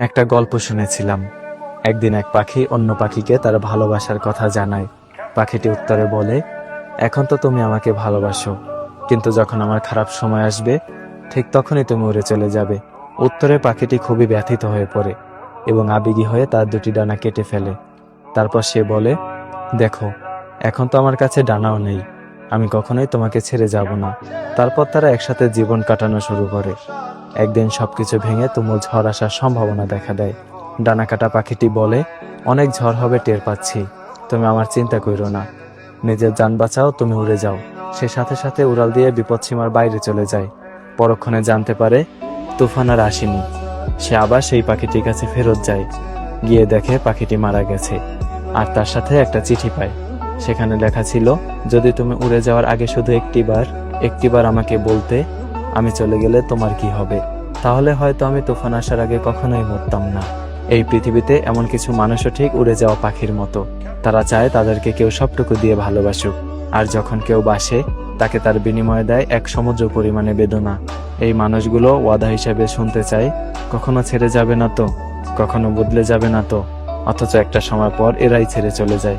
একটা গল্প শুনেছিলাম। একদিন এক পাখি অন্য পাখিকে তার ভালোবাসার কথা জানায়। পাখিটি উত্তরে বলে, এখন তো তুমি আমাকে ভালোবাসো, কিন্তু যখন আমার খারাপ সময় আসবে ঠিক তখনই তুমি উড়ে চলে যাবে। উত্তরে পাখিটি খুবই ব্যথিত হয়ে পড়ে এবং আবেগী হয়ে তার দুটি ডানা কেটে ফেলে। তারপর সে বলে, দেখো, এখন তো আমার কাছে ডানাও নেই, আমি কখনোই তোমাকে ছেড়ে যাব না। তারপর তারা একসাথে জীবন কাটানো শুরু করে। একদিন সবকিছু ভেঙে তুমুল ঝড় আসার সম্ভাবনা দেখা দেয়। ডানা কাটা পাখিটি বলে, অনেক ঝড় হবে টের পাচ্ছি, তুমি আমার চিন্তা করো না, নিজের যান বাঁচাও, তুমি উড়ে যাও। সে সাথে সাথে উড়াল দিয়ে বিপদসীমার বাইরে চলে যায়। পরক্ষণে জানতে পারে তুফান আর আসেনি। সে আবার সেই পাখিটির কাছে ফেরত যায়, গিয়ে দেখে পাখিটি মারা গেছে, আর তার সাথে একটা চিঠি পায়। সেখানে লেখা ছিল, যদি তুমি উড়ে যাওয়ার আগে শুধু একটিবার আমাকে বলতে, আমি চলে গেলে তোমার কি হবে, তাহলে হয়তো আমি তুফান আসার আগে কখনোই মরতাম না। এই পৃথিবীতে এমন কিছু মানুষও ঠিক উড়ে যাওয়া পাখির মতো। তারা চায় তাদেরকে কেউ সবটুকু দিয়ে ভালোবাসুক, আর যখন কেউ বাসে তাকে তার বিনিময়ে দেয় এক সমুদ্র পরিমাণে বেদনা। এই মানুষগুলো ওয়াদা হিসেবে শুনতে চায়, কখনো ছেড়ে যাবে না তো, কখনো বদলে যাবে না তো, অথচ একটা সময় পর এরাই ছেড়ে চলে যায়।